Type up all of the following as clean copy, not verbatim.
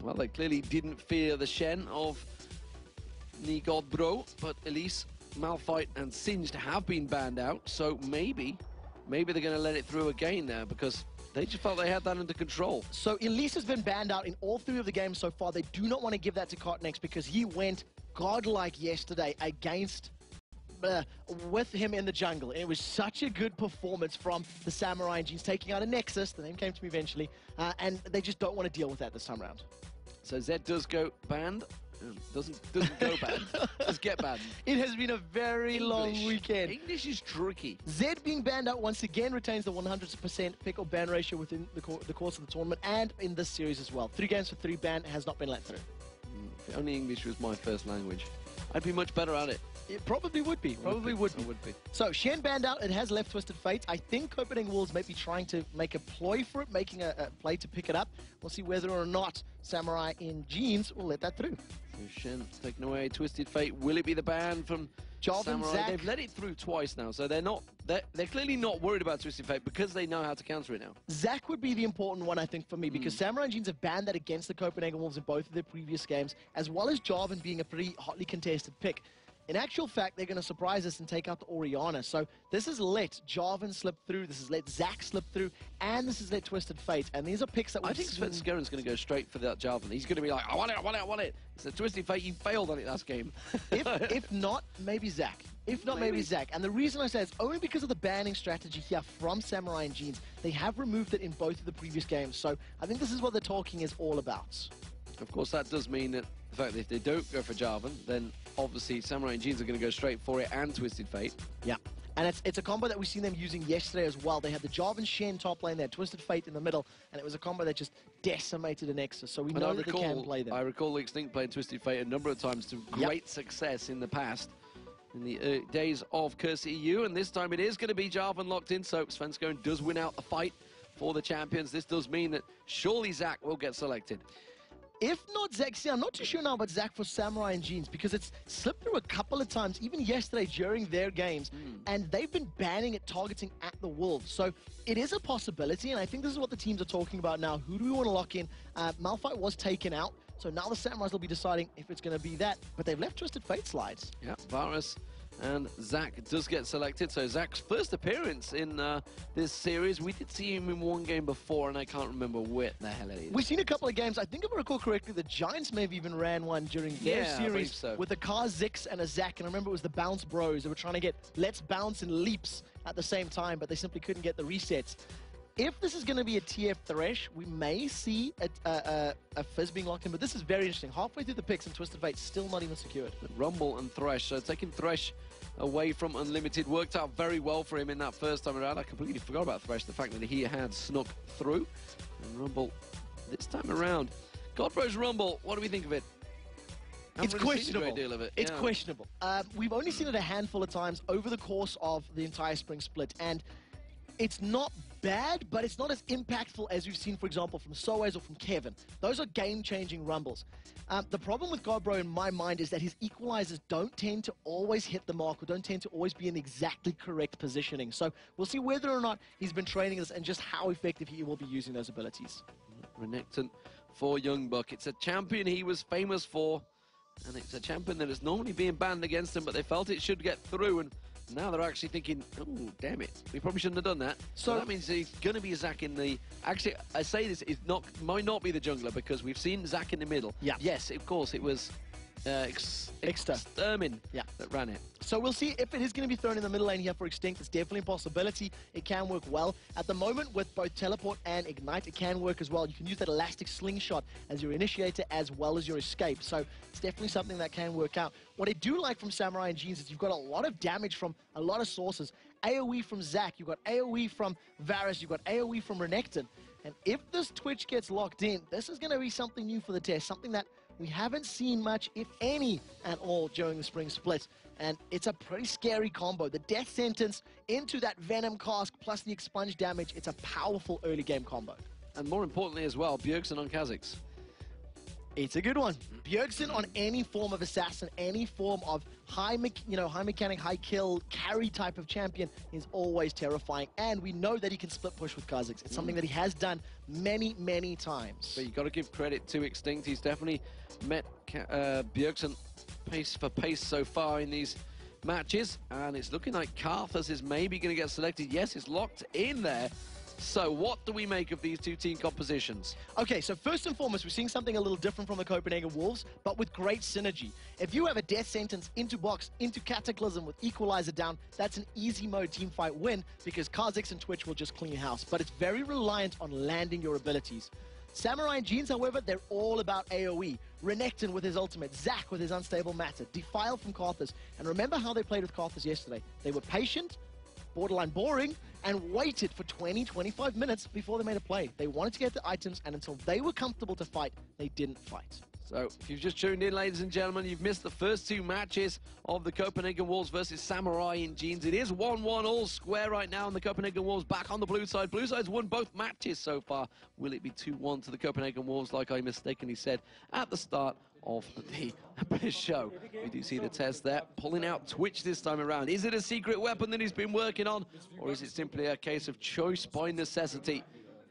Well, they clearly didn't fear the Shen of Nigodbro, but Elise, Malphite, and Singed have been banned out, so maybe they're going to let it through again there, because they just felt they had that under control. So Elise has been banned out in all 3 of the games so far. They do not want to give that to Cotnex because he went godlike yesterday against with him in the jungle. It was such a good performance from the Samurai Jeans, taking out a Nexus. The name came to me eventually, and they just don't want to deal with that this time around. So Zed does go banned. Doesn't go banned. Does get banned. It has been a very long weekend. English is tricky. Zed being banned out once again retains the 100% pick or ban ratio within the course of the tournament and in this series as well. 3 games for 3 ban has not been let through. If only English was my first language, I'd be much better at it. It probably would be. Probably would be. So, Shen banned out. It has left Twisted Fate. I think Copenhagen Wolves may be trying to make a ploy for it, making a play to pick it up. We'll see whether or not Samurai in Jeans will let that through. So Shen taken away. Twisted Fate. Will it be the ban from Jarvan, Samurai? Zach? They've let it through twice now, so they're clearly not worried about Twisted Fate because they know how to counter it now. Zach would be the important one, I think, for me, because Samurai Jeans have banned that against the Copenhagen Wolves in both of their previous games, as well as Jarvan being a pretty hotly contested pick. In actual fact, they're going to surprise us and take out the Orianna. So this has let Jarvan slip through, this has let Zach slip through, and this has let Twisted Fate. And these are picks that I think Sven Skeren's going to go straight for that Jarvan. He's going to be like, I want it, I want it, I want it. It's a Twisted Fate, you failed on it last game. if not, maybe Zach. If not, maybe Zach. And the reason I say it's only because of the banning strategy here from Samurai and Jeans. They have removed it in both of the previous games. So I think this is what the talking is all about. Of course, that does mean that the fact that if they don't go for Jarvan, then obviously Samurai and Jeans are going to go straight for it and Twisted Fate. Yeah. And it's a combo that we've seen them using yesterday as well. They had the Jarvan Shen top lane there, Twisted Fate in the middle, and it was a combo that just decimated a Nexus. So we know that they can play them. I recall Extinct playing Twisted Fate a number of times to great success in the past, in the days of Curse EU, and this time it is going to be Jarvan locked in, so Sven Skeren does win out the fight for the champions. This does mean that surely Zach will get selected. If not Zach, see, I'm not too sure now about Zach for Samurai and Jeans because it's slipped through a couple of times, even yesterday during their games, and they've been banning it targeting at the Wolves. So it is a possibility, and I think this is what the teams are talking about now. Who do we want to lock in? Malphite was taken out, so now the Samurais will be deciding if it's going to be that, but they've left Twisted Fate slides. Yeah, Varus and Zach does get selected. So Zach's first appearance in this series. We did see him in one game before, and I can't remember where the hell it is. We've seen a couple of games. I think if I recall correctly, the Giants maybe even ran one during their series with a Kha'Zix and a Zach. And I remember it was the Bounce Bros. They were trying to get Let's Bounce and Leaps at the same time, but they simply couldn't get the resets. If this is going to be a TF Thresh, we may see a Fizz being locked in, but this is very interesting. Halfway through the picks and Twisted Fate still not even secured. Rumble and Thresh. So taking Thresh away from Unlimited worked out very well for him in that first time around. I completely forgot about Thresh, the fact that he had snuck through. And Rumble this time around. Godbro's Rumble, what do we think of it? It's questionable. A great deal of it. It's questionable. We've only seen it a handful of times over the course of the entire spring split, and it's not bad, but it's not as impactful as we've seen, for example, from Soaz or from Kevin. Those are game-changing rumbles. The problem with Godbro in my mind is that his equalizers don't tend to always hit the mark or don't tend to always be in exactly correct positioning. So we'll see whether or not he's been training this and just how effective he will be using those abilities. Renekton for Young Buck. It's a champion he was famous for, and it's a champion that is normally being banned against him, but they felt it should get through, and now they're actually thinking, oh, damn it, we probably shouldn't have done that. So that means he's going to be Zach in the... Actually, I say this, it might not be the jungler, because we've seen Zach in the middle. Yeah. Yes, of course, it was Extermin that ran it. So we'll see if it is going to be thrown in the middle lane here for Extinct. It's definitely a possibility. It can work well. At the moment, with both Teleport and Ignite, it can work as well. You can use that Elastic Slingshot as your initiator as well as your escape. So it's definitely something that can work out. What I do like from Samurai and Jeans is you've got a lot of damage from a lot of sources. AoE from Zach, you've got AoE from Varus, you've got AoE from Renekton. And if this Twitch gets locked in, this is going to be something new for the test, something that we haven't seen much, if any, at all during the spring split. And it's a pretty scary combo. The death sentence into that Venom cask plus the expunge damage, it's a powerful early game combo. And more importantly as well, Bjergsen on Kha'Zix. It's a good one. Bjergsen on any form of assassin, any form of high mechanic, high kill, carry type of champion is always terrifying. And we know that he can split push with Kha'Zix. It's something that he has done many, many times. But you've got to give credit to Extinct. He's definitely met Bjergsen pace for pace so far in these matches. And it's looking like Karthus is maybe going to get selected. Yes, it's locked in there. So what do we make of these two team compositions? Okay, so first and foremost, we're seeing something a little different from the Copenhagen Wolves, but with great synergy. If you have a death sentence into box, into Cataclysm with Equalizer down, that's an easy mode teamfight win because Kha'Zix and Twitch will just clean house. But it's very reliant on landing your abilities. Samurai and Jeans, however, they're all about AoE. Renekton with his ultimate, Zac with his unstable matter, Defile from Karthus. And remember how they played with Karthus yesterday. They were patient, borderline boring, and waited for 20-25 minutes before they made a play. They wanted to get the items, and until they were comfortable to fight, they didn't fight. So, if you've just tuned in, ladies and gentlemen, you've missed the first two matches of the Copenhagen Wolves versus Samurai in Jeans. It is 1-1 all square right now, and the Copenhagen Wolves back on the blue side. Blue side's won both matches so far. Will it be 2-1 to the Copenhagen Wolves, like I mistakenly said at the start of the show? We do see the test there, pulling out Twitch this time around. Is it a secret weapon that he's been working on, or is it simply a case of choice by necessity?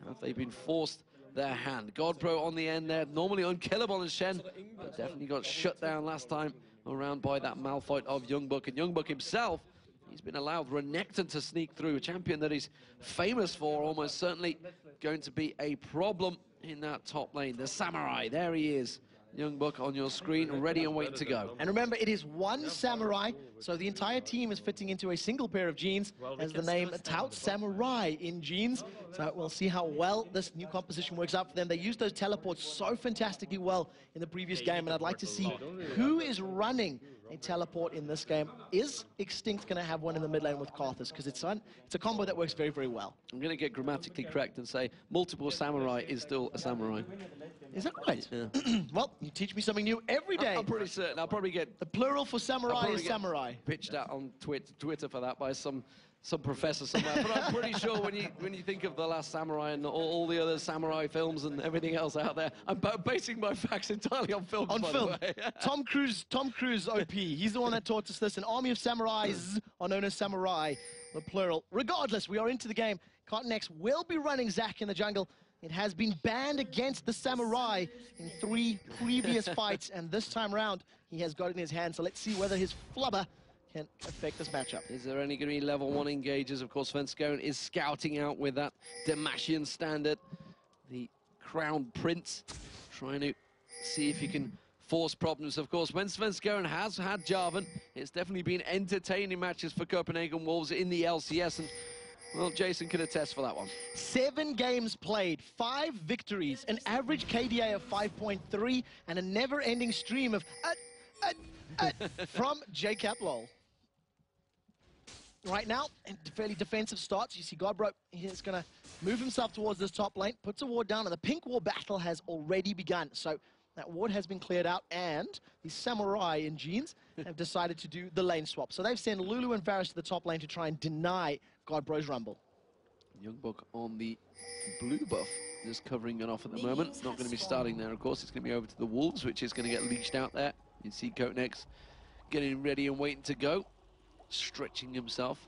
Have they been forced their hand? Godbro on the end there, normally unkillable as Shen, but definitely got shut down last time around by that Malphite of Youngbuck. And Youngbuck himself, he's been allowed Renekton to sneak through, a champion that he's famous for, almost certainly going to be a problem in that top lane. The Samurai, there he is. Youngbuck on your screen, ready and waiting to go. And remember, it is one Samurai, so the entire team is fitting into a single pair of jeans, as the name touts Samurai in jeans. So we'll see how well this new composition works out for them. They used those teleports so fantastically well in the previous game, and I'd like to see who is running a teleport in this game. Is Extinct going to have one in the mid lane with Karthus? Because it's a combo that works very, very well. I'm going to get grammatically correct and say multiple Samurai is still a Samurai. Is that right? Yeah. Well, you teach me something new every day. I'm pretty certain. I'll probably get... The plural for samurai is samurai. Pitched out on Twitter for that by some professor somewhere. But I'm pretty sure when you think of The Last Samurai and all the other samurai films and everything else out there, I'm basing my facts entirely on films, by the way. Tom Cruise OP. He's the one that taught us this. An army of samurais are known as samurai, the plural. Regardless, we are into the game. Cotton-X will be running Zac in the jungle. It has been banned against the Samurai in 3 previous fights, and this time around, he has got it in his hand. So let's see whether his flubber can affect this matchup. Is there any going to be level 1 engages? Of course, Svenskeren is scouting out with that Damashian standard. The Crown Prince trying to see if he can force problems. Of course, when Svenskeren has had Jarvan, it's definitely been entertaining matches for Copenhagen Wolves in the LCS, and well, Jason can attest for that one. 7 games played, 5 victories, an average KDA of 5.3, and a never-ending stream of from JCap LOL. Right now, fairly defensive starts. You see Godbro, he's going to move himself towards this top lane, puts a ward down, and the pink ward battle has already begun. So that ward has been cleared out, and the Samurai in jeans have decided to do the lane swap. So they've sent Lulu and Varus to the top lane to try and deny Godbro's rumble. Youngbuck on the blue buff, just covering it off at the moment. It's not going to be starting there, of course. It's going to be over to the Wolves, which is going to get leashed out there. You see Cotton-X getting ready and waiting to go, stretching himself.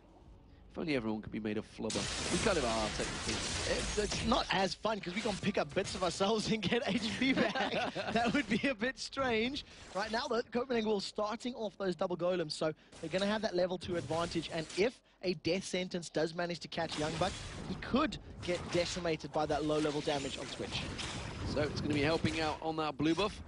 If only everyone could be made of flubber. We kind of are, technically. It's not as fun, because we can pick up bits of ourselves and get HP back. That would be a bit strange. Right now, the Copenhagen Wolves starting off those double golems, so they're going to have that level 2 advantage. And if a death sentence does manage to catch Youngbuck, he could get decimated by that low-level damage on Twitch. So it's going to be helping out on that blue buff.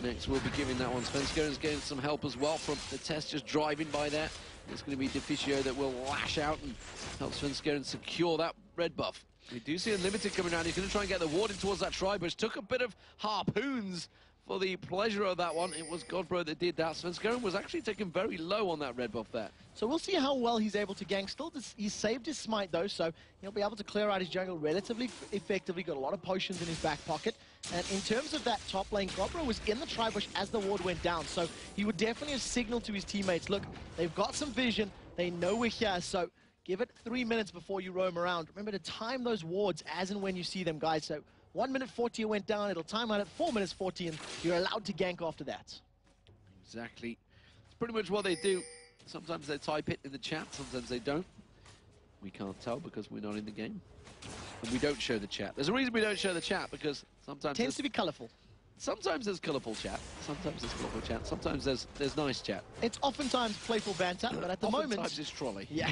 Next we'll be giving that one. Svenskeren's getting some help as well from the test, just driving by there. It's going to be Deficio that will lash out and help Svenskeren secure that red buff. We do see Unlimited coming around. He's going to try and get the ward in towards that Tribush. Took a bit of harpoons for the pleasure of that one. It was Godbro that did that. Svenskeren was actually taken very low on that red buff there. So we'll see how well he's able to gank. Still, he's saved his smite though, so he'll be able to clear out his jungle relatively effectively. Got a lot of potions in his back pocket. And in terms of that top lane, Godbro was in the Tribush as the ward went down, so he would definitely have signaled to his teammates, look, they've got some vision, they know we're here, so give it 3 minutes before you roam around. Remember to time those wards as and when you see them, guys, so 1 minute 40 went down. It'll time out at 4 minutes 40, and you're allowed to gank after that. Exactly. It's pretty much what they do. Sometimes they type it in the chat, sometimes they don't. We can't tell because we're not in the game. And we don't show the chat. There's a reason we don't show the chat, because sometimes Tends to be colorful. Sometimes there's colourful chat. Sometimes there's colourful chat. Sometimes there's nice chat. It's oftentimes playful banter, but at the moment... Oftentimes it's trolley. Yeah.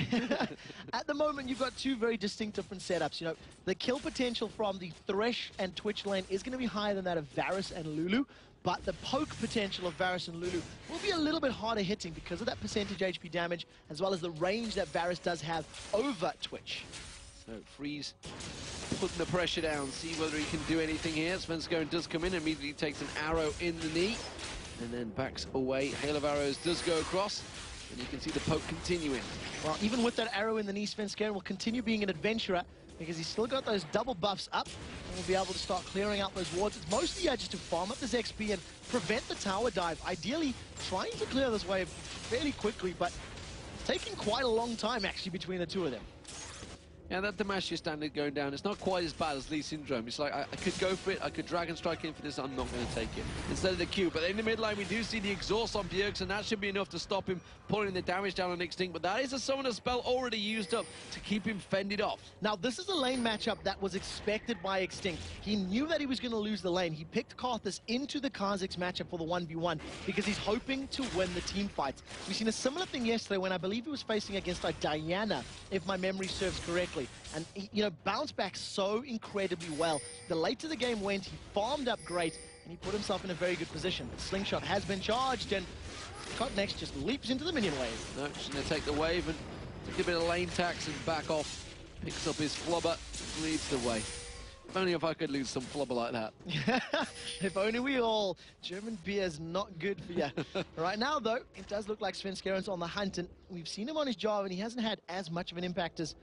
At the moment, you've got two very distinct different setups. You know, the kill potential from the Thresh and Twitch lane is going to be higher than that of Varus and Lulu, but the poke potential of Varus and Lulu will be a little bit harder hitting because of that percentage HP damage, as well as the range that Varus does have over Twitch. So Freeze putting the pressure down, see whether he can do anything here. Svenskeren does come in, immediately takes an arrow in the knee, and then backs away. Hail of arrows does go across, and you can see the poke continuing. Well, even with that arrow in the knee, Svenskeren will continue being an adventurer because he's still got those double buffs up, and will be able to start clearing out those wards. It's mostly just to farm up this XP and prevent the tower dive. Ideally, trying to clear this wave fairly quickly, but it's taking quite a long time, actually, between the two of them. Yeah, that Demacia standard going down, it's not quite as bad as Lee Syndrome. It's like, I could go for it, I could Dragon Strike in for this, I'm not going to take it. Instead of the Q. But in the mid lane, we do see the exhaust on Bjergsen, and that should be enough to stop him pulling the damage down on Extinct. But that is a summoner spell already used up to keep him fended off. Now, this is a lane matchup that was expected by Extinct. He knew that he was going to lose the lane. He picked Karthus into the Kha'Zix matchup for the 1v1 because he's hoping to win the team fights. We've seen a similar thing yesterday when I believe he was facing against like Diana, if my memory serves correctly. And he, you know, bounced back so incredibly well. The later the game went, he farmed up great, and he put himself in a very good position. The slingshot has been charged, and Cotnex just leaps into the minion wave. No, just going to take the wave and take a bit of lane tax and back off. Picks up his flubber, leads the way. If only if I could lose some flubber like that. If only we all. German beer is not good for you. Right now, though, it does look like Svenskeren's on the hunt, and we've seen him on his job, and he hasn't had as much of an impact as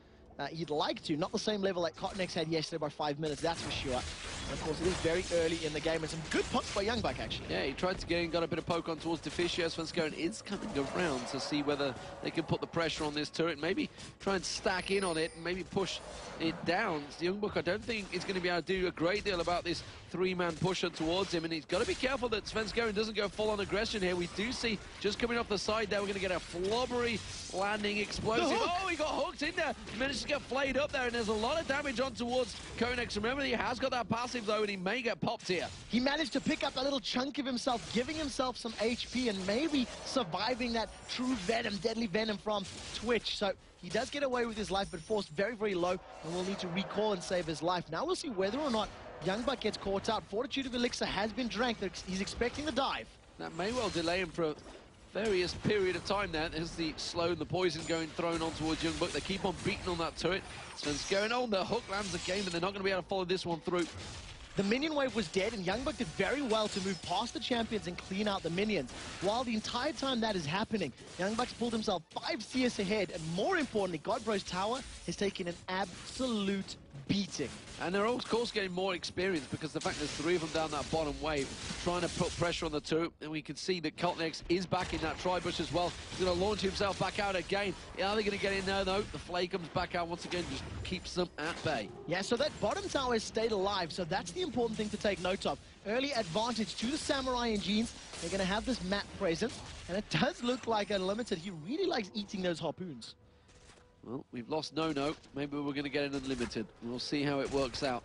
you'd like to. Not the same level that Cotnex had yesterday by 5 minutes, that's for sure. And of course, it is very early in the game, and some good pokes by Youngbuck, actually. Yeah, he tried to get in, got a bit of poke on towards Deficio. Svenskeren is coming around to see whether they can put the pressure on this turret, maybe try and stack in on it, and maybe push it down. Youngbuck, I don't think is going to be able to do a great deal about this three-man pusher towards him, and he's got to be careful that Svenskeren doesn't go full-on aggression here. We do see, just coming off the side there, we're going to get a flobbery landing explosive. Oh, he got hooked in there. He managed to get flayed up there, and there's a lot of damage on towards Konex. Remember, he has got that passive, though, and he may get popped here. He managed to pick up a little chunk of himself, giving himself some HP, and maybe surviving that true venom, deadly venom from Twitch. So he does get away with his life, but forced very, very low, and will need to recall and save his life. Now we'll see whether or not Youngbuck gets caught out. Fortitude of Elixir has been drank. He's expecting the dive. That may well delay him for a various period of time there. There's the slow and the poison thrown on towards Youngbuck. They keep on beating on that turret. Svenskeren on the hook lands again, but they're not going to be able to follow this one through. The minion wave was dead, and Youngbuck did very well to move past the champions and clean out the minions. While the entire time that is happening, Youngbuck's pulled himself 5 CS ahead, and more importantly, Godbro's tower has taken an absolute beating. And they're of course getting more experience because the fact there's 3 of them down that bottom wave trying to put pressure on the turret, and we can see that Cotnex is back in that tri-bush as well. He's going to launch himself back out again. Are they going to get in there though? The Flay comes back out once again, just keeps them at bay. Yeah, so that bottom tower has stayed alive, so that's the important thing to take note of. Early advantage to the Samurai and Jeans. They're going to have this map present, and it does look like Unlimited. He really likes eating those harpoons. Well, we've lost No-No. Maybe we're going to get an Unlimited. We'll see how it works out.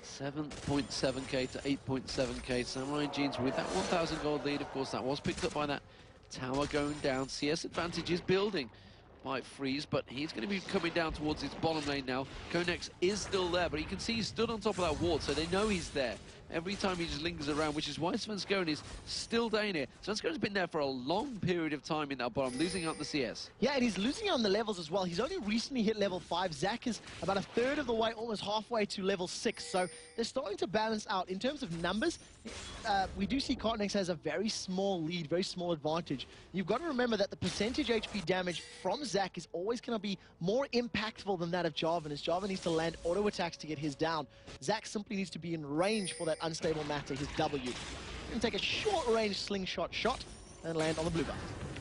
7.7k to 8.7k. Samurai Jeans with that 1,000 gold lead. Of course, that was picked up by that tower going down. CS advantage is building by Freeze, but he's going to be coming down towards his bottom lane now. Konex is still there, but you can see he's stood on top of that ward, so they know he's there. Every time he just lingers around, which is why Svenskeren is still down here. Svenskeren's been there for a long period of time in that bottom, losing out the CS. Yeah, and he's losing on the levels as well. He's only recently hit level 5. Zach is about a third of the way, almost halfway to level 6. So they're starting to balance out. In terms of numbers, we do see Cotnex has a very small lead, very small advantage. You've got to remember that the percentage HP damage from Zach is always going to be more impactful than that of Jarvan, as Jarvan needs to land auto attacks to get his down. Zach simply needs to be in range for that unstable matter, his W. And take a short-range slingshot shot and land on the blue buff.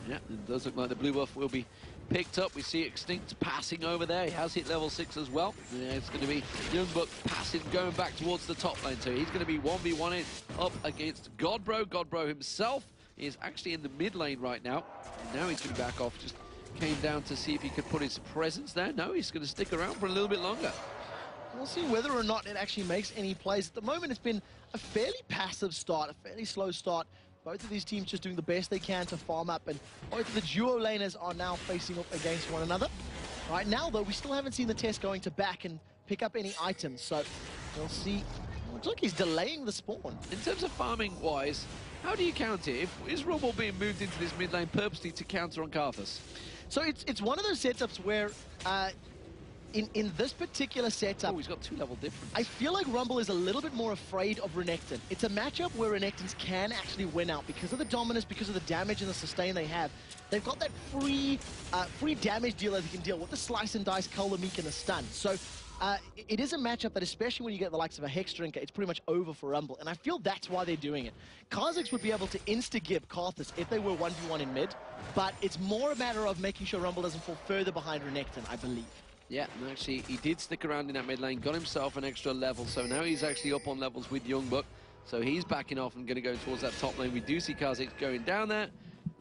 Yeah, it does look like the blue buff will be picked up. We see Extinct passing over there. He has hit level 6 as well. Yeah, it's going to be Youngbuck passing, going back towards the top lane. So he's going to be 1v1ing up against Godbro. Godbro himself is actually in the mid lane right now. Now he's going to back off. Just came down to see if he could put his presence there. No, he's going to stick around for a little bit longer. We'll see whether or not it actually makes any plays. At the moment, it's been a fairly passive start, a fairly slow start. Both of these teams just doing the best they can to farm up, and both of the duo laners are now facing up against one another. Right now, though, we still haven't seen the test going to back and pick up any items, so we'll see. Looks like he's delaying the spawn. In terms of farming-wise, how do you counter it? Is Rumble being moved into this mid lane purposely to counter on Karthus? So it's one of those setups where in this particular setup... Oh, he's got 2 level difference. I feel like Rumble is a little bit more afraid of Renekton. It's a matchup where Renektons can actually win out because of the dominance, because of the damage and the sustain they have. They've got that free damage deal that they can deal with the slice and dice, cull the meek, and the stun. So it is a matchup that, especially when you get the likes of a Hex Drinker, it's pretty much over for Rumble. And I feel that's why they're doing it. Kha'Zix would be able to insta-give Karthus if they were 1v1 in mid, but it's more a matter of making sure Rumble doesn't fall further behind Renekton, I believe. Yeah, and actually, he did stick around in that mid lane, got himself an extra level, so now he's actually up on levels with Youngbuck. So he's backing off and going to go towards that top lane. We do see Kha'Zix going down there.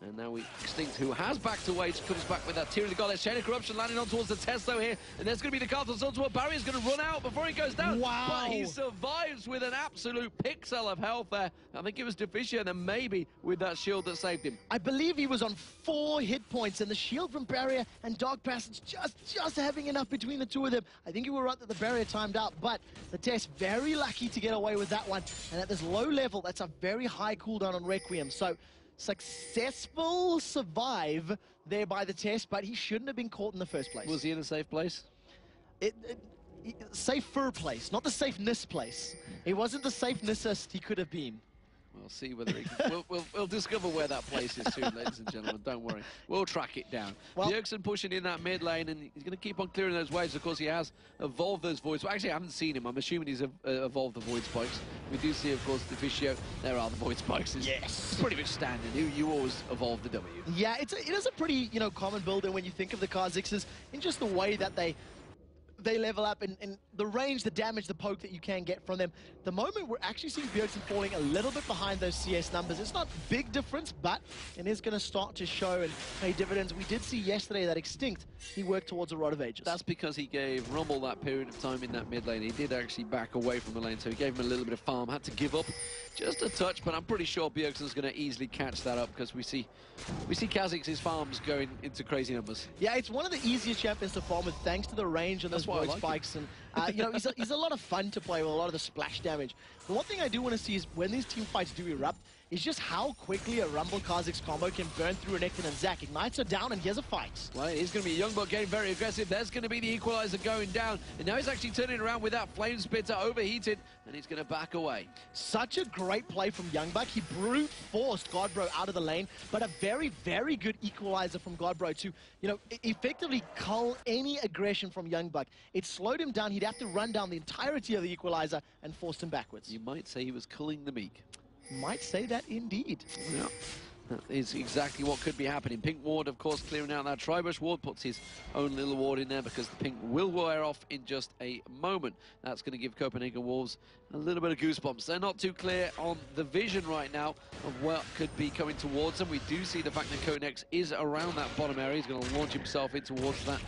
And now we Extinct, who has backed away, comes back with that Tear of the Goddess. Chain of Corruption landing on towards the Testo here. And there's going to be the Karthus onto a barrier. Is going to run out before he goes down. Wow. But he survives with an absolute pixel of health there. I think it was Deficio, and then maybe with that shield that saved him. I believe he was on 4 hit points, and the shield from Barrier and Dark Passage just having enough between the two of them. I think you were right that the Barrier timed out, but the Test very lucky to get away with that one. And at this low level, that's a very high cooldown on Requiem. So successful survive there by the Test, but he shouldn't have been caught in the first place. Was he in a safe place? Safer place, not the safeness place. He wasn't the safenessest he could have been. We'll see whether he can, we'll discover where that place is soon, ladies and gentlemen. Don't worry. We'll track it down. Well, Bjergsen pushing in that mid lane, and he's going to keep on clearing those waves. Of course, he has evolved those void spikes. Actually, I haven't seen him. I'm assuming he's evolved the void spikes. We do see, of course, Deficio. There are the void spikes. Yes. It's pretty much standard. You always evolve the W. Yeah, it is a pretty, common builder when you think of the Kha'Zixes in just the way that they level up and the range, the damage, the poke that you can get from them. The moment we're actually seeing Bjergsen falling a little bit behind those CS numbers. It's not a big difference, but it is going to start to show and pay dividends. We did see yesterday that Extinct, he worked towards a Rod of Ages. That's because he gave Rumble that period of time in that mid lane. He did actually back away from the lane, so he gave him a little bit of farm. Had to give up just a touch, but I'm pretty sure Bjergsen's going to easily catch that up because we see Kha'Zix's farms going into crazy numbers. Yeah, it's one of the easiest champions to farm with thanks to the range and those void spikes. And he's a lot of fun to play with, a lot of the splash damage. The one thing I do want to see is when these team fights do erupt, is just how quickly a Rumble Kha'Zix combo can burn through Renekton and Zac. Ignites are down, and here's a fight. Well, he's going to be Youngbuck getting very aggressive. There's going to be the equalizer going down. And now he's actually turning around with that Flame Spitter overheated, and he's going to back away. Such a great play from Youngbuck. He brute forced Godbro out of the lane, but a very, very good equalizer from Godbro to, effectively cull any aggression from Youngbuck. It slowed him down. He'd have to run down the entirety of the equalizer and forced him backwards. You might say he was culling the meek. Might say that indeed. Yeah, that is exactly what could be happening. Pink Ward, of course, clearing out that Tribush Ward, puts his own little ward in there because the pink will wear off in just a moment. That's going to give Copenhagen Wolves a little bit of goosebumps. They're not too clear on the vision right now of what could be coming towards them. We do see the fact that Konex is around that bottom area. He's going to launch himself in towards that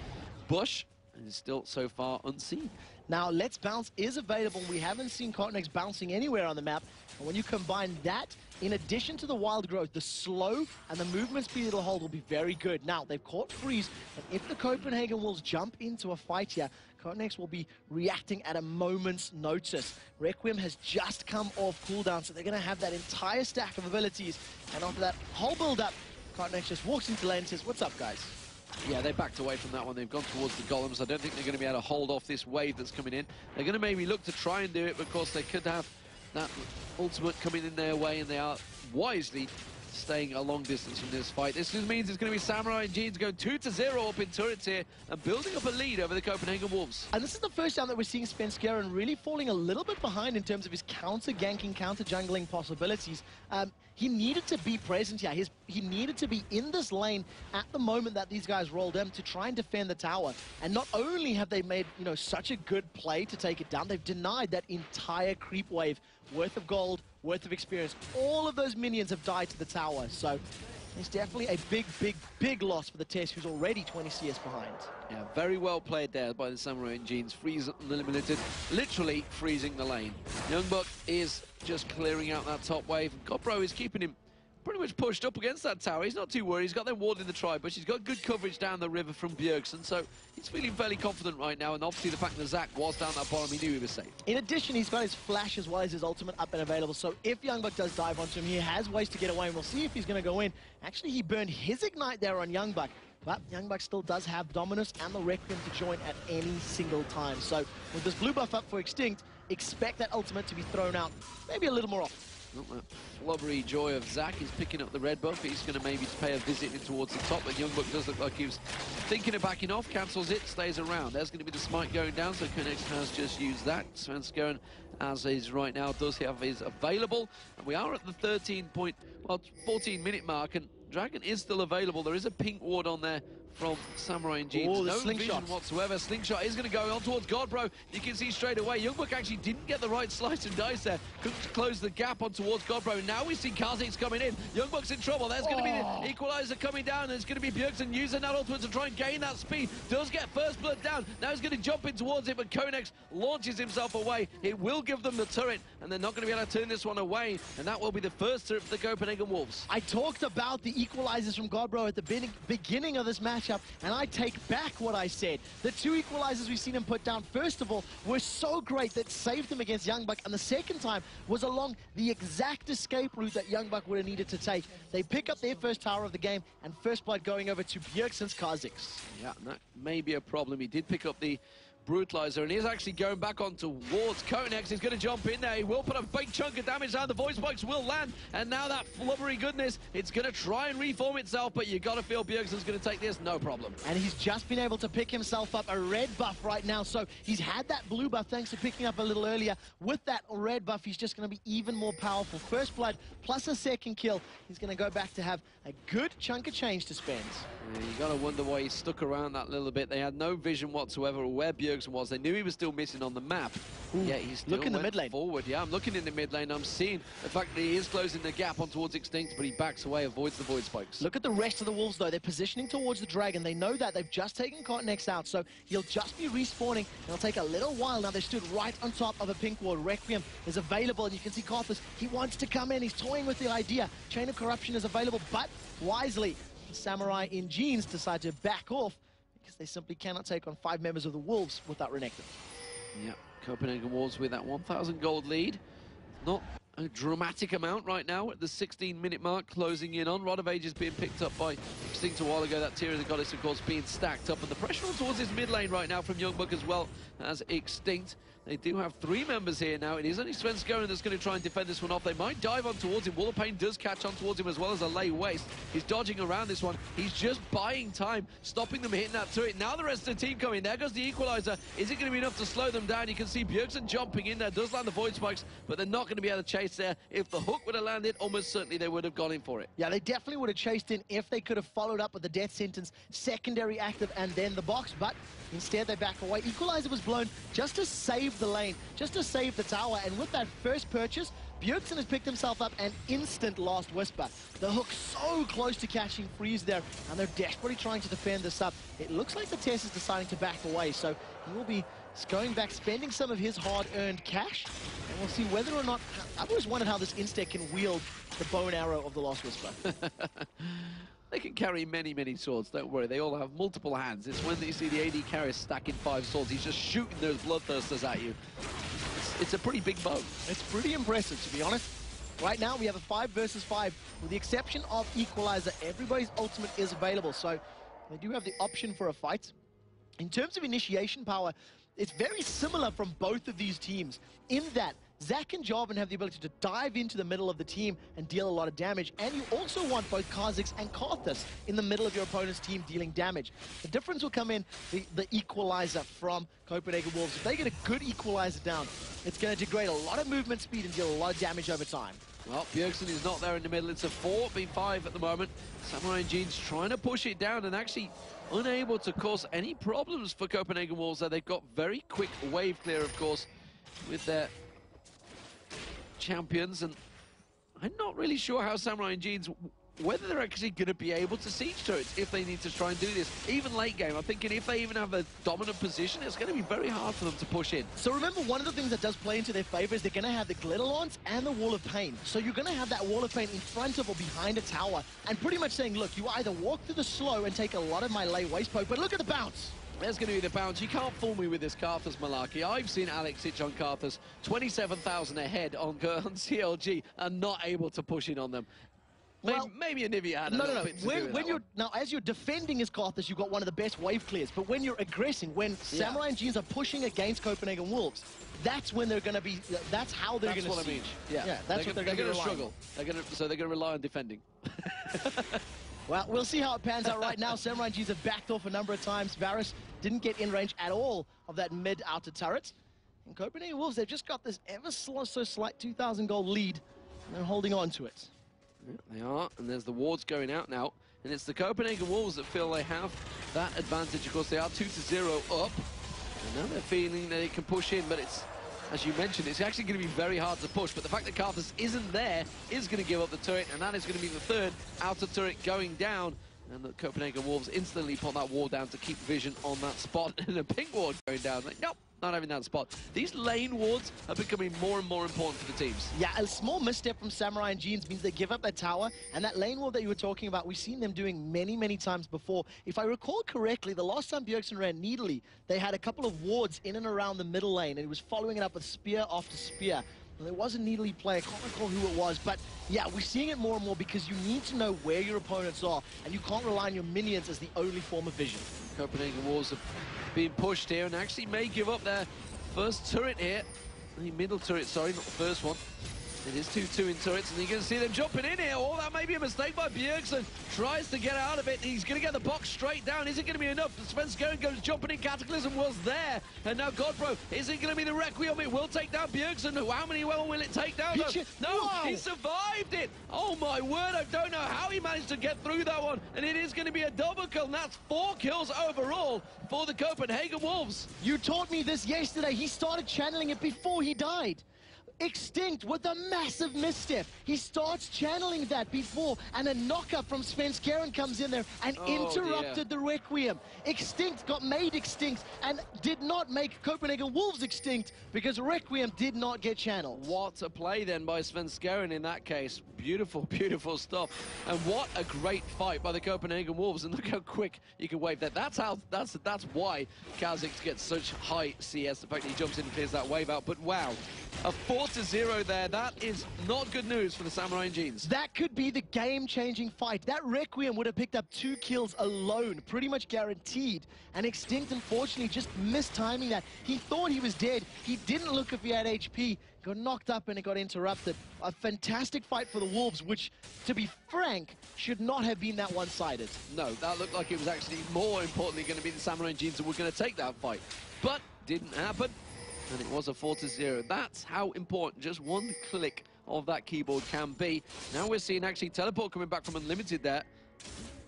bush, and is still so far unseen. Now, Let's Bounce is available. We haven't seen Kotenex bouncing anywhere on the map. And when you combine that, in addition to the wild growth, the slow and the movement speed it'll hold will be very good. Now, they've caught Freeze, and if the Copenhagen Wolves jump into a fight here, Kotenex will be reacting at a moment's notice. Requiem has just come off cooldown, so they're going to have that entire stack of abilities. And after that whole build-up, Kotenex just walks into lane and says, "What's up, guys?" Yeah, they backed away from that one. They've gone towards the golems. I don't think they're going to be able to hold off this wave that's coming in. They're going to maybe look to try and do it because they could have that ultimate coming in their way, and they are wisely staying a long distance from this fight. This just means it's going to be Samurai and Jeans going 2-0 up in turrets here and building up a lead over the Copenhagen Wolves. And this is the first time that we're seeing Svenskeren really falling a little bit behind in terms of his counter-ganking, counter-jungling possibilities. he needed to be present here. He needed to be in this lane at the moment that these guys rolled in to try and defend the tower. And not only have they made, you know, such a good play to take it down, they've denied that entire creep wave worth of gold, worth of experience. All of those minions have died to the tower. So it's definitely a big loss for the Test, who's already 20 CS behind. Yeah, very well played there by the Samurai in Jeans. Freeze unlimited, literally freezing the lane. Youngbuck is just clearing out that top wave. Godbro is keeping him pretty much pushed up against that tower. He's not too worried. He's got them walled in the tri-bush. He's got good coverage down the river from Bjergsen, so he's feeling fairly confident right now. And obviously the fact that Zach was down that bottom, he knew he was safe. In addition, he's got his flash as well as his ultimate up and available. So if Youngbuck does dive onto him, he has ways to get away, and we'll see if he's going to go in. Actually, he burned his ignite there on Youngbuck, but Youngbuck still does have Dominus and the Requiem to join at any single time. So with this blue buff up for Extinct, expect that ultimate to be thrown out maybe a little more often. Not that flubbery joy of Zach. He's picking up the red buff. He's going to maybe pay a visit in towards the top, but Youngbuck does look like he was thinking of backing off, cancels it, stays around. There's going to be the smite going down, so Konex has just used that. Svenskeren, as is right now, does have his available. And we are at the 14-minute mark, and Dragon is still available. There is a pink ward on there from Samurai in Jeans. Oh, the no slingshot vision whatsoever. Slingshot is going to go on towards Godbro. You can see straight away, Youngbuck actually didn't get the right slice and dice there. Couldn't close the gap on towards Godbro. Now we see Kha'Zix coming in. Youngbuck's in trouble. There's going to be the equalizer coming down. There's going to be Bjergsen using that ultimate to try and gain that speed. Does get first blood down. Now he's going to jump in towards it, but Konex launches himself away. It will give them the turret, and they're not going to be able to turn this one away. And that will be the first turret for the Copenhagen Wolves. I talked about the equalizers from Godbro at the beginning of this matchup, and I take back what I said. The two equalizers we've seen him put down, first of all, were so great that saved him against Youngbuck, and the second time was along the exact escape route that Youngbuck would have needed to take. They pick up their first tower of the game, and first blood going over to Bjergsen's Kha'Zix. Yeah, that may be a problem. He did pick up the Brutalizer, and he's actually going back on towards Konex. He's going to jump in there. He will put a big chunk of damage down. The voice spikes will land, and now that flubbery goodness, it's going to try and reform itself, but you got to feel Bjergsen's going to take this, no problem. And he's just been able to pick himself up a red buff right now, so he's had that blue buff thanks to picking up a little earlier. With that red buff, he's just going to be even more powerful. First blood plus a second kill. He's going to go back to have a good chunk of change to spend. Yeah, you got to wonder why he stuck around that little bit. They had no vision whatsoever of where Bjergsen was. They knew he was still missing on the map. Yeah, he's still look in the mid lane. Forward. Yeah, I'm looking in the mid lane. I'm seeing the fact that he is closing the gap on towards Extinct, but he backs away, avoids the void spikes. Look at the rest of the Wolves, though. They're positioning towards the Dragon. They know that. They've just taken Konex out, so he'll just be respawning. It'll take a little while. Now, they stood right on top of a pink ward. Requiem is available, and you can see Karthus. He wants to come in. He's toying with the idea. Chain of Corruption is available, but wisely, the Samurai in Jeans decide to back off because they simply cannot take on 5 members of the Wolves without Renekton. Yeah, Copenhagen Wolves with that 1,000 gold lead. Not a dramatic amount right now at the 16-minute mark, closing in on. Rod of Ages being picked up by Extinct a while ago. That Tear of the Goddess, of course, being stacked up. And the pressure on towards his mid lane right now from Youngbuck as well as Extinct. They do have 3 members here now. It is only Svenskeren that's going to try and defend this one off. They might dive on towards him. Wall of Pain does catch on towards him as well as a lay waste. He's dodging around this one. He's just buying time, stopping them hitting that turret. Now the rest of the team coming. There goes the equalizer. Is it going to be enough to slow them down? You can see Bjergsen jumping in there. Does land the void spikes, but they're not going to be able to chase there. If the hook would have landed, almost certainly they would have gone in for it. Yeah, they definitely would have chased in if they could have followed up with the death sentence, secondary active, and then the box, but instead they back away. Equalizer was blown just to save the lane, just to save the tower, and with that first purchase, Bjergsen has picked himself up an instant Last Whisper. The hook so close to catching Freeze there, and they're desperately trying to defend this up. It looks like the Tess is deciding to back away, so he will be going back, spending some of his hard-earned cash, and we'll see whether or not... I've always wondered how this Instead can wield the bow and arrow of the Last Whisper. They can carry many, many swords, don't worry. They all have multiple hands. It's when you see the AD carry stacking 5 swords. He's just shooting those bloodthirsters at you. It's a pretty big bow. It's pretty impressive, to be honest. Right now, we have a 5 versus 5. With the exception of Equalizer, everybody's ultimate is available, so they do have the option for a fight. In terms of initiation power, it's very similar from both of these teams in that Zach and Jarvan have the ability to dive into the middle of the team and deal a lot of damage. And you also want both Kha'Zix and Karthus in the middle of your opponent's team dealing damage. The difference will come in the equalizer from Copenhagen Wolves. If they get a good equalizer down, it's going to degrade a lot of movement speed and deal a lot of damage over time. Well, Bjergsen is not there in the middle. It's a 4v5 at the moment. Samurai Jeans trying to push it down and actually unable to cause any problems for Copenhagen Wolves there. They've got very quick wave clear, of course, with their champions. And I'm not really sure how Samurai Jeans, whether they're actually going to be able to siege turrets if they need to try and do this. Even late game, I'm thinking if they even have a dominant position, it's going to be very hard for them to push in. So remember, one of the things that does play into their favor is they're going to have the glitter lance and the wall of pain. So you're going to have that wall of pain in front of or behind a tower and pretty much saying, look, you either walk through the slow and take a lot of my lay waste poke, but look at the bounce. There's going to be the bounce. You can't fool me with this Karthus malarkey. I've seen Alex Sitch on Karthus, 27,000 ahead on CLG, and not able to push in on them. Well, maybe Anivia had a little bit to do with that one. Now, as you're defending as Karthus, you've got one of the best wave clears. But when you're aggressing, when Samurai and Jeans are pushing against Copenhagen Wolves, that's when they're going to be. That's how they're going to. That's what I mean. Yeah, that's what they're going to struggle. So they're going to rely on defending. Well, we'll see how it pans out right now. Samurai Jeans have backed off a number of times. Varus didn't get in range at all of that mid-outer turret. And Copenhagen Wolves, they've just got this ever so slight 2,000 gold lead, and they're holding on to it. Yeah, they are, and there's the wards going out now. And it's the Copenhagen Wolves that feel they have that advantage. Of course, they are 2-0 up. And now they're feeling that they can push in, but it's, as you mentioned, it's actually going to be very hard to push. But the fact that Karthus isn't there is going to give up the turret, and that is going to be the third outer turret going down. And the Copenhagen Wolves instantly put that ward down to keep vision on that spot. And a pink ward going down. Like, nope, not having that spot. These lane wards are becoming more and more important for the teams. Yeah, a small misstep from Samurai and Jeans means they give up their tower. And that lane ward that you were talking about, we've seen them doing many, many times before. If I recall correctly, the last time Bjergsen ran Needly, they had a couple of wards in and around the middle lane. And he was following it up with spear after spear. There was a Needly player, I can't recall who it was, but yeah, we're seeing it more and more because you need to know where your opponents are, and you can't rely on your minions as the only form of vision. Copenhagen Wolves have been pushed here and actually may give up their first turret here. The middle turret, sorry, not the first one. It is 2-2 in turrets, and you're going to see them jumping in here. Oh, that may be a mistake by Bjergsen. Tries to get out of it. He's going to get the box straight down. Is it going to be enough? Svenskeren goes jumping in. Cataclysm was there. And now Godbro, is it going to be the Requiem? It will take down Bjergsen. How many will it take down? No, he survived it. Oh, my word. I don't know how he managed to get through that one. And it is going to be a double kill. And that's 4 kills overall for the Copenhagen Wolves. You taught me this yesterday. He started channeling it before he died. Extinct with a massive misstep. He starts channeling that before, and a knock-up from Svenskeren comes in there and interrupted the Requiem. Extinct got made extinct and did not make Copenhagen Wolves extinct because Requiem did not get channeled. What a play then by Svenskeren in that case. Beautiful, beautiful stuff. And what a great fight by the Copenhagen Wolves. And look how quick you can wave that. That's why Kha'Zix gets such high CS. The fact that he jumps in and clears that wave out. But wow. A 4-0 there. That is not good news for the Samurai and Jeans. That could be the game-changing fight. That Requiem would have picked up 2 kills alone, pretty much guaranteed. And Extinct, unfortunately, just missed timing that. He thought he was dead. He didn't look if he had HP. Got knocked up and it got interrupted. A fantastic fight for the Wolves, which, to be frank, should not have been that one-sided. No, that looked like it was actually more importantly going to be the Samurai and Jeans that were going to take that fight. But didn't happen. And it was a 4-0. That's how important just one click of that keyboard can be. Now we're seeing actually Teleport coming back from Unlimited there.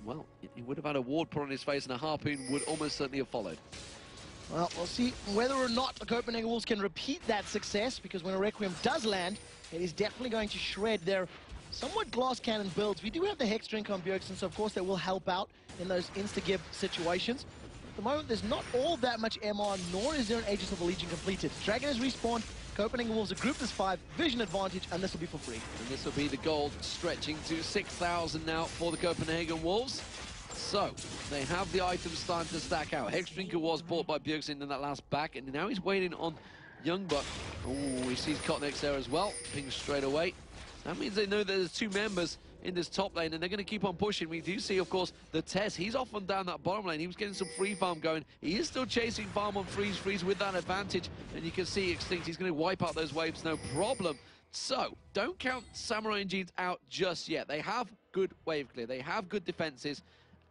Well, he would have had a ward put on his face and a harpoon would almost certainly have followed. Well, we'll see whether or not the Copenhagen Wolves can repeat that success, because when a Requiem does land, it is definitely going to shred their somewhat glass cannon builds. We do have the Hex Drink on Bjergsen, so of course that will help out in those insta-give situations. At the moment, there's not all that much MR, nor is there an Aegis of the Legion completed. Dragon has respawned, Copenhagen Wolves are grouped as 5, vision advantage, and this will be for free. And this will be the gold stretching to 6,000 now for the Copenhagen Wolves. So, they have the items starting to stack out. Hexdrinker was bought by Bjergsen in that last back, and now he's waiting on Youngbuck. Oh, he sees Kotnex there as well. Pings straight away. That means they know that there's 2 members in this top lane, and they're going to keep on pushing. We do see, of course, the Tess. He's off and down that bottom lane. He was getting some free farm going. He is still chasing farm on freeze with that advantage, and you can see Extinct. He's going to wipe out those waves, no problem. So, don't count Samurai and Jeans out just yet. They have good wave clear. They have good defenses.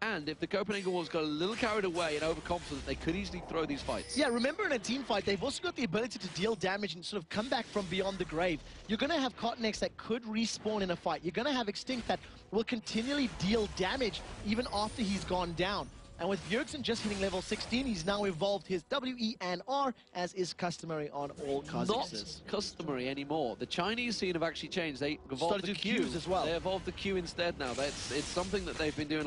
And if the Copenhagen Wolves got a little carried away and overconfident, they could easily throw these fights. Yeah, remember in a team fight, they've also got the ability to deal damage and sort of come back from beyond the grave. You're going to have Cotton that could respawn in a fight. You're going to have Extinct that will continually deal damage even after he's gone down. And with Bjergsen just hitting level 16, he's now evolved his W, E, and R, as is customary on all Kazakhs. Not customary anymore. The Chinese scene have actually changed. They evolved the Q as well. They evolved the Q instead now. It's something that they've been doing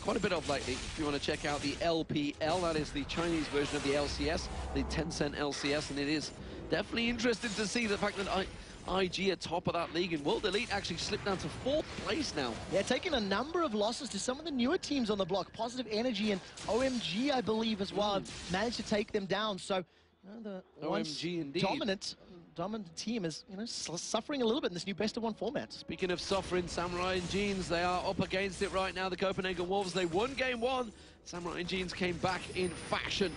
quite a bit of lately. If you want to check out the LPL, that is the Chinese version of the LCS, the Tencent LCS, and it is definitely interesting to see the fact that IG are top of that league, and World Elite actually slipped down to 4th place now. Yeah, taking a number of losses to some of the newer teams on the block. Positive Energy and OMG, I believe, as well, have managed to take them down. So, the OMG indeed. dominant team is, suffering a little bit in this new best-of-1 format. Speaking of suffering, Samurai and Jeans, they are up against it right now. The Copenhagen Wolves, they won game 1. Samurai and Jeans came back in fashion,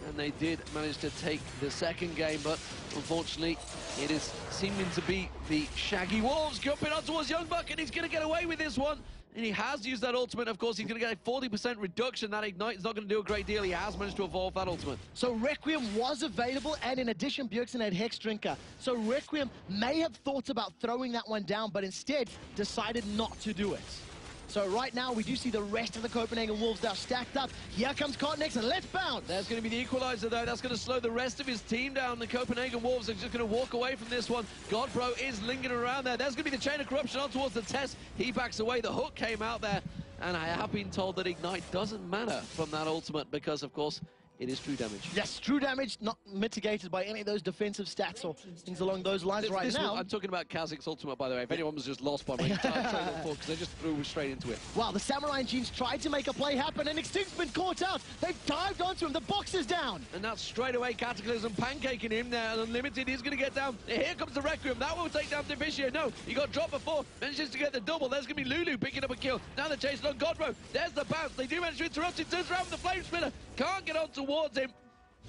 and they did manage to take the second game, but unfortunately it is seeming to be the Shaggy Wolves jumping on towards Youngbuck, and he's going to get away with this one. And he has used that ultimate. Of course, he's going to get a 40% reduction. That Ignite is not going to do a great deal. He has managed to evolve that ultimate. So Requiem was available, and in addition, Bjergsen had Hex Drinker. So Requiem may have thought about throwing that one down, but instead decided not to do it. So right now, we do see the rest of the Copenhagen Wolves now stacked up. Here comes Cotton, and let's bounce. There's going to be the equalizer, though. That's going to slow the rest of his team down. The Copenhagen Wolves are just going to walk away from this one. Godbro is lingering around there. There's going to be the Chain of Corruption on towards the Test. He backs away. The hook came out there. And I have been told that Ignite doesn't matter from that ultimate because, of course, it is true damage. Yes, true damage, not mitigated by any of those defensive stats or things along those lines now. I'm talking about Kazakh's ultimate, by the way. If anyone was just lost by my entire train of thought, because they just threw straight into it. Wow, the Samurai and Jeans tried to make a play happen, and Extinct's been caught out. They've dived onto him. The box is down. And that's straight away Cataclysm pancaking him there. And Unlimited is going to get down. Here comes the Requiem. That will take down Deficio. No, he got dropped before. Manages to get the double. There's going to be Lulu picking up a kill. Now they're chasing on Godbro. There's the bounce. They do manage to interrupt him. Turns around with the Flame Spinner. Can't get on towards him.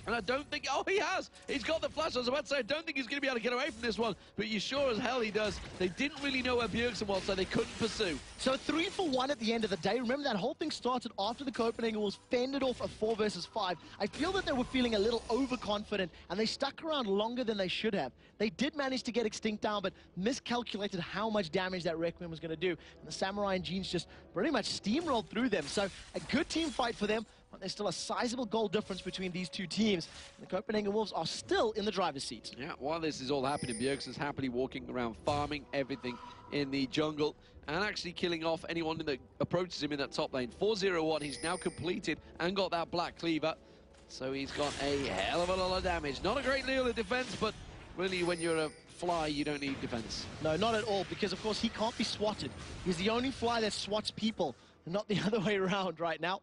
And I don't think... Oh, he has! He's got the flash. I was about to say, I don't think he's going to be able to get away from this one. But you sure as hell he does. They didn't really know where Bjergsen was, so they couldn't pursue. So 3 for 1 at the end of the day. Remember, that whole thing started after the Copenhagen Wolves fended off a 4 versus 5. I feel that they were feeling a little overconfident, and they stuck around longer than they should have. They did manage to get Extinct down, but miscalculated how much damage that Requiem was going to do. And the Samurai and Jeans just pretty much steamrolled through them. So a good team fight for them. But there's still a sizable goal difference between these two teams. The Copenhagen Wolves are still in the driver's seat. Yeah, while this is all happening, Bjergsen's happily walking around farming everything in the jungle and actually killing off anyone that approaches him in that top lane. 4-0-1, he's now completed and got that Black Cleaver. So he's got a hell of a lot of damage. Not a great deal of defense, but really when you're a fly, you don't need defense. No, not at all, because of course he can't be swatted. He's the only fly that swats people, and not the other way around right now.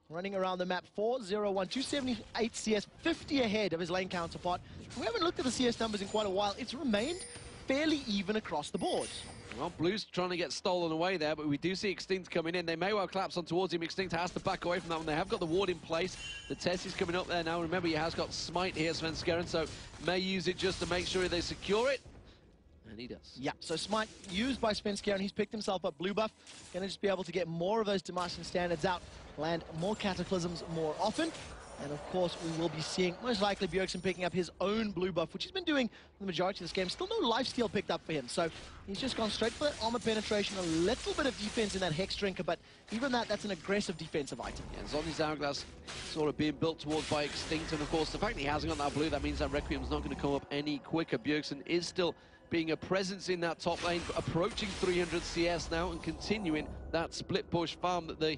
Running around the map, 4-0-1, 278 CS, 50 ahead of his lane counterpart. We haven't looked at the CS numbers in quite a while. It's remained fairly even across the board. Well, Blue's trying to get stolen away there, but we do see Extinct coming in. They may well collapse on towards him. Extinct has to back away from that one. They have got the ward in place. The Tess is coming up there now. Remember, he has got Smite here, Svenskeren, so may use it just to make sure they secure it. And he does. Yeah, so Smite used by Svenskeren. He's picked himself up blue buff. Going to just be able to get more of those Damascus standards out, land more Cataclysms more often. And of course, we will be seeing most likely Bjergsen picking up his own blue buff, which he's been doing the majority of this game. Still no lifesteal picked up for him. So he's just gone straight for that armor penetration, a little bit of defense in that Hex Drinker, but even that's an aggressive defensive item. Yeah, Zombies Hourglass sort of being built towards by Extinct. And of course, the fact that he hasn't got that blue, that means that Requiem's not going to come up any quicker. Bjergsen is still being a presence in that top lane, approaching 300 CS now and continuing that split push farm that the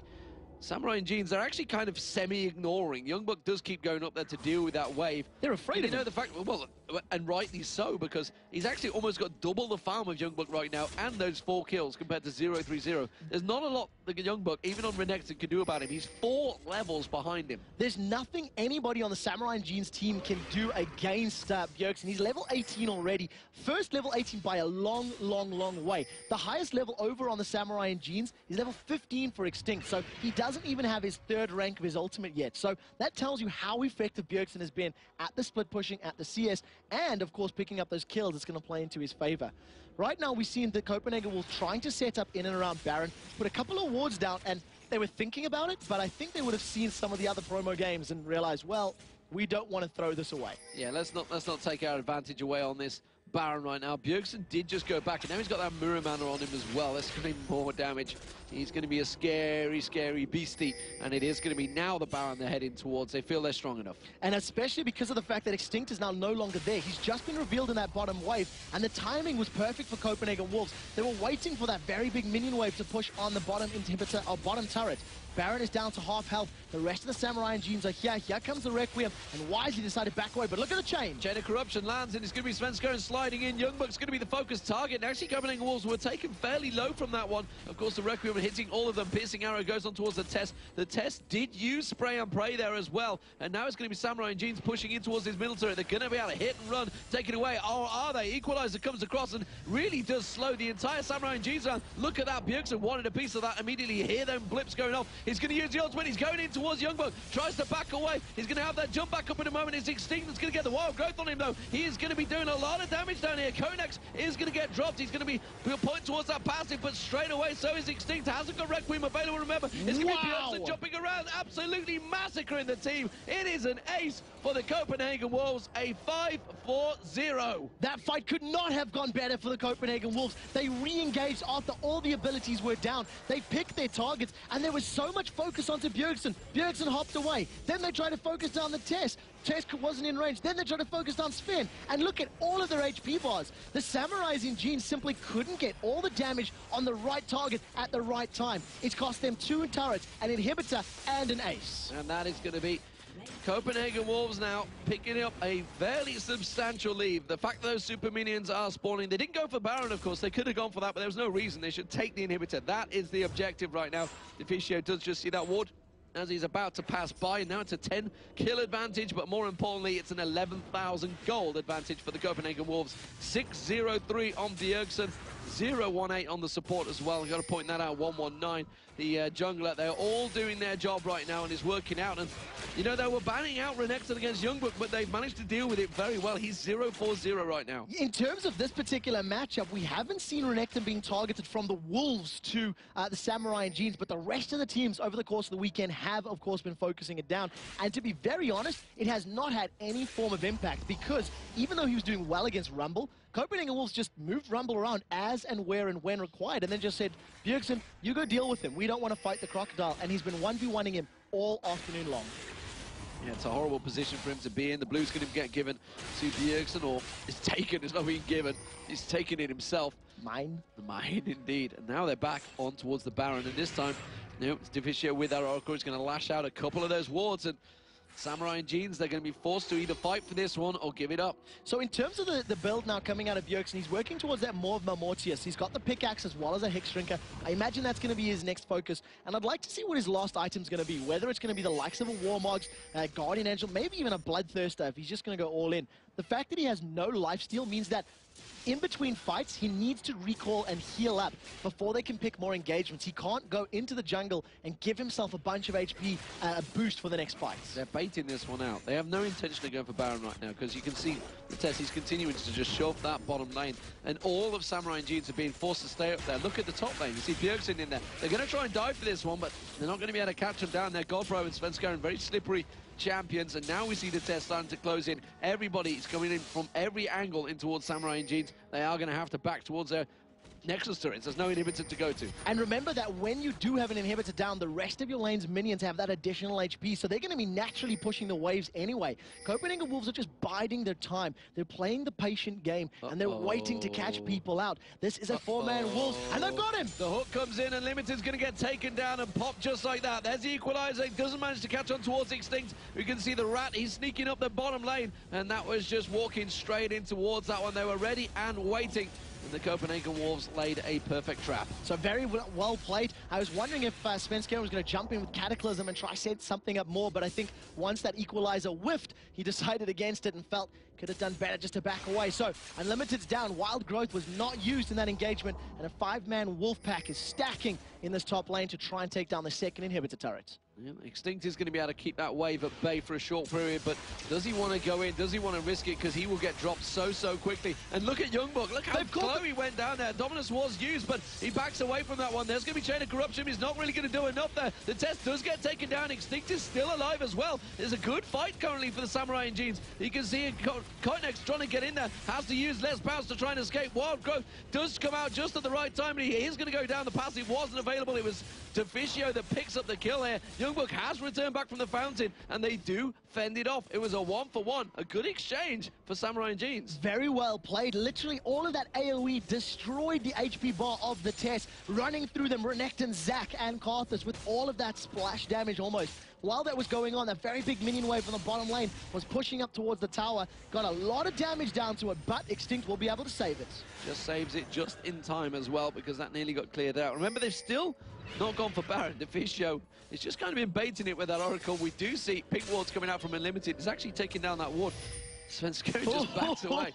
Samurai and Jeans, they're actually kind of semi-ignoring. Youngbuck does keep going up there to deal with that wave. They're afraid of him. You know the fact, well, and rightly so, because he's actually almost got double the farm of Youngbuck right now, and those 4 kills compared to 0-3-0. There's not a lot that Youngbuck, even on Renekton, can do about him. He's 4 levels behind him. There's nothing anybody on the Samurai and Jeans team can do against Bjergsen. He's level 18 already. First level 18 by a long, long, long way. The highest level over on the Samurai and Jeans is level 15 for Extinct, so he doesn't even have his 3rd rank of his ultimate yet. So that tells you how effective Bjergsen has been at the split pushing, at the CS, and of course picking up those kills. It's going to play into his favor. Right now we've seen the Copenhagen Wolves trying to set up in and around Baron, put a couple of wards down, and they were thinking about it, but I think they would have seen some of the other promo games and realized, well, we don't want to throw this away. Yeah, let's not take our advantage away on this Baron right now. Bjergsen did just go back, and now he's got that mirror mana on him as well. That's going to be more damage. He's going to be a scary, scary beastie, and it is going to be now the Baron they're heading towards. They feel they're strong enough. And especially because of the fact that Extinct is now no longer there. He's just been revealed in that bottom wave, and the timing was perfect for Copenhagen Wolves. They were waiting for that very big minion wave to push on the bottom inhibitor, or bottom turret. Baron is down to half health. The rest of the Samurai and Jeans are here. Here comes the Requiem, and wisely decided back away. But look at the change. Chain of Corruption lands, and it's going to be Svenskeren sliding in. Youngbuck's going to be the focused target. And actually, Copenhagen Wolves were taken fairly low from that one. Of course, the Requiem hitting all of them. Piercing arrow goes on towards the Test. The Test did use spray and pray there as well. And now it's going to be Samurai and Jeans pushing in towards his middle turret. They're going to be able to hit and run, take it away. Or are they? Equalizer comes across and really does slow the entire Samurai and Jeans down. Look at that. Bjergsen wanted a piece of that immediately. You hear them blips going off. He's going to use the ultimate. He's going in towards Youngbuck. Tries to back away. He's going to have that jump back up in a moment. It's Extinct that's going to get the wild growth on him, though. He is going to be doing a lot of damage down here. Konex is going to get dropped. He's going to be pointing towards that passive, but straight away, so is Extinct. Hasn't got Requiem available, remember. It's going to be Bjergsen jumping around, absolutely massacring the team. It is an ace for the Copenhagen Wolves, a 5-4-0. That fight could not have gone better for the Copenhagen Wolves. They re-engaged after all the abilities were down. They picked their targets, and there was so much focus onto Bjergsen. Bjergsen hopped away. Then they tried to focus down the Test. Test wasn't in range. Then they tried to focus down Sven. And look at all of their HP bars. The Samurais in Jeans simply couldn't get all the damage on the right target at the right time. It's cost them 2 turrets, an inhibitor, and an ace. And that is going to be Copenhagen Wolves now picking up a fairly substantial lead. The fact that those super minions are spawning, they didn't go for Baron, of course. They could have gone for that, but there was no reason. They should take the inhibitor. That is the objective right now. Deficio does just see that ward as he's about to pass by. Now it's a 10 kill advantage, but more importantly, it's an 11,000 gold advantage for the Copenhagen Wolves. 6-0-3 on Bjergsen, 0-1-8 on the support as well. I've got to point that out, 1-1-9. The jungler, they're all doing their job right now and it's working out. And, you know, they were banning out Renekton against Youngbuck, but they've managed to deal with it very well. He's 0-4-0 right now. In terms of this particular matchup, we haven't seen Renekton being targeted from the Wolves to the Samurai and Jeans, but the rest of the teams over the course of the weekend have, of course, been focusing it down. And to be very honest, it has not had any form of impact because even though he was doing well against Rumble, Copenhagen Wolves just moved Rumble around as and where and when required and then just said, Bjergsen, you go deal with him. We don't want to fight the crocodile. And he's been 1v1ing him all afternoon long. Yeah, it's a horrible position for him to be in. The blue's going to get given to Bjergsen, or it's taken. It's not being given. He's taking it himself. Mine. Mine, indeed. And now they're back on towards the Baron. And this time, you know, it's Deficio with that Oracle. He's going to lash out a couple of those wards. And Samurai and Jeans, they're going to be forced to either fight for this one or give it up. So in terms of the build now coming out of Bjergsen, he's working towards that more of Mortius. He's got the pickaxe as well as a Hex Shrinker. I imagine that's going to be his next focus. And I'd like to see what his last item's going to be. Whether it's going to be the likes of a Warmog, Guardian Angel, maybe even a Bloodthirster if he's just going to go all in. The fact that he has no lifesteal means that in between fights, he needs to recall and heal up before they can pick more engagements. He can't go into the jungle and give himself a bunch of HP boost for the next fights. They're baiting this one out. They have no intention of going for Baron right now because you can see the Test, he's continuing to just shove that bottom lane. And all of Samurai and Jeans are being forced to stay up there. Look at the top lane. You see Bjergsen in there. They're going to try and dive for this one, but they're not going to be able to catch him down there. Godbro and Svenskeren, very slippery champions, and now we see the Test starting to close in. Everybody is coming in from every angle in towards Samurai and Jeans. They are going to have to back towards their Nexus turrets. There's no inhibitor to go to. And remember that when you do have an inhibitor down, the rest of your lane's minions have that additional HP, so they're going to be naturally pushing the waves anyway. Copenhagen Wolves are just biding their time. They're playing the patient game, and they're waiting to catch people out. This is a four-man Wolves, and they've got him! The hook comes in, and Limited's going to get taken down and popped just like that. There's the equalizer. He doesn't manage to catch on towards Extinct. We can see the Rat. He's sneaking up the bottom lane, and that was just walking straight in towards that one. They were ready and waiting. And the Copenhagen Wolves laid a perfect trap. So very well played. I was wondering if Svenskeren was going to jump in with Cataclysm and try set something up more, but I think once that equalizer whiffed, he decided against it and felt could have done better just to back away. So Unlimited's down. Wild Growth was not used in that engagement, and a five-man Wolf pack is stacking in this top lane to try and take down the second inhibitor turret. Yeah, Extinct is going to be able to keep that wave at bay for a short period, but does he want to go in? Does he want to risk it? Because he will get dropped so quickly. And look at Youngbuck. Look how slow he went down there. Dominus was used, but he backs away from that one. There's going to be Chain of Corruption. He's not really going to do enough there. The test does get taken down. Extinct is still alive as well. There's a good fight currently for the Samurai and Jeans. You can see Koinex trying to get in there. Has to use less bounce to try and escape. Wild Growth does come out just at the right time, and he is going to go down. The passive wasn't available. It was Deficio that picks up the kill here. Youngbuck has returned back from the fountain, and they do fend it off. It was a 1-for-1, a good exchange for Samurai and Jeans. Very well played. Literally all of that AoE destroyed the HP bar of the test, running through them, Renekton, Zac, and Karthus with all of that splash damage almost. While that was going on, that very big minion wave from the bottom lane was pushing up towards the tower, got a lot of damage down to it, but Extinct will be able to save it. Just saves it just in time as well, because that nearly got cleared out. Remember, they've still not gone for Baron. Deficio is just kind of been baiting it with that Oracle. We do see pink wards coming out from Unlimited. He's actually taking down that ward. Svenskeren just backed away.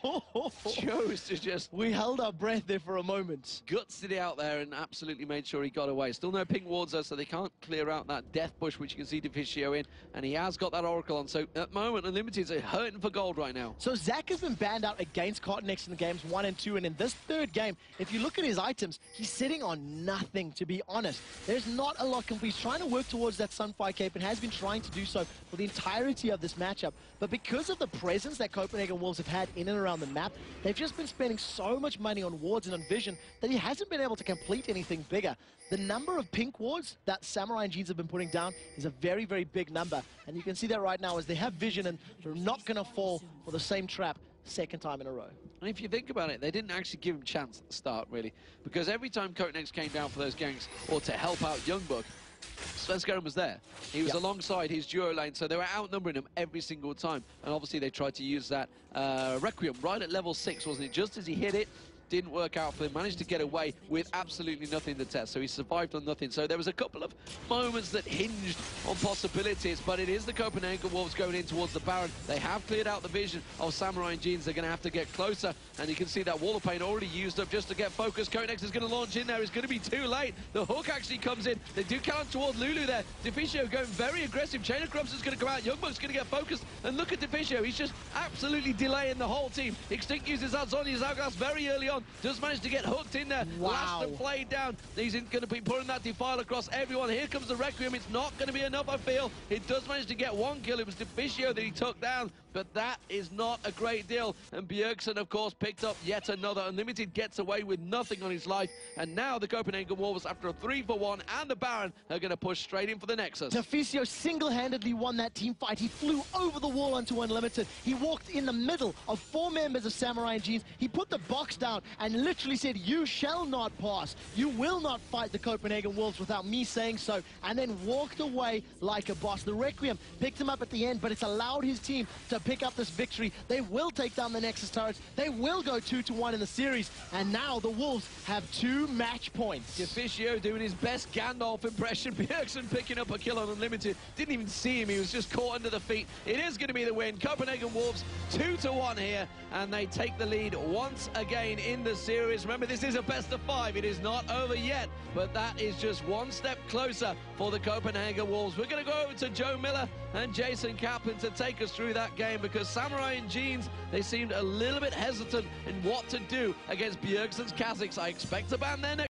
Chose to just... We held our breath there for a moment. Gutsed it out there and absolutely made sure he got away. Still no pink wards though, so they can't clear out that death bush, which you can see Deficio in. And he has got that Oracle on. So at the moment, Unlimited's hurting for gold right now. So Zac has been banned out against Cottonex in the games 1 and 2. And in this third game, if you look at his items, he's sitting on nothing, to be honest. There's not a lot complete. He's trying to work towards that Sunfire Cape and has been trying to do so for the entirety of this matchup. But because of the presence that Copenhagen Wolves have had in and around the map, they've just been spending so much money on wards and on vision that he hasn't been able to complete anything bigger. The number of pink wards that Samurai and Jeans have been putting down is a very, very big number. And you can see that right now as they have vision and they're not going to fall for the same trap second time in a row. And if you think about it, they didn't actually give him chance at the start, really. Because every time Kotenex came down for those ganks or to help out Youngbuck, Svenskeren was there. He was alongside his duo lane, so they were outnumbering him every single time. And obviously they tried to use that Requiem right at level 6, wasn't it? Just as he hit it, didn't work out for him, managed to get away with absolutely nothing in the test, so he survived on nothing. So there was a couple of moments that hinged on possibilities, but it is the Copenhagen Wolves going in towards the Baron. They have cleared out the vision of Samurai and Jeans. They're going to have to get closer, and you can see that Wall of Pain already used up just to get focused. Kotenex is going to launch in there. It's going to be too late. The hook actually comes in. They do count towards Lulu there. Deficio going very aggressive. Chain of Corruption is going to come out. Youngbuck's going to get focused, and look at Deficio. He's just absolutely delaying the whole team. Extinct uses that Zhonya's Hourglass very early on. Does manage to get hooked in there. Wow. Last and played down. He's going to be putting that Defile across everyone. Here comes the Requiem. It's not going to be enough, I feel. It does manage to get one kill. It was Deficio that he took down, but that is not a great deal. And Bjergsen, of course, picked up yet another. Unlimited gets away with nothing on his life. And now the Copenhagen Wolves, after a 3-for-1 and the Baron, are going to push straight in for the Nexus. Deficio single-handedly won that team fight. He flew over the wall onto Unlimited. He walked in the middle of 4 members of Samurai and Jeans. He put the box down and literally said, "You shall not pass. You will not fight the Copenhagen Wolves without me saying so," and then walked away like a boss. The Requiem picked him up at the end, but it's allowed his team to pick up this victory. They will take down the Nexus turrets. They will go 2-1 in the series, and now the Wolves have 2 match points. Deficio doing his best Gandalf impression. Bjergsen picking up a kill on Unlimited. Didn't even see him. He was just caught under the feet. It is going to be the win. Copenhagen Wolves 2-1 here, and they take the lead once again in the series. Remember, this is a best of 5. It is not over yet, but that is just one step closer for the Copenhagen Wolves. We're going to go over to Joe Miller and Jason Kaplan to take us through that game, because Samurai and Jeans, they seemed a little bit hesitant in what to do against Bjergsen's Kazakhs. I expect to ban their next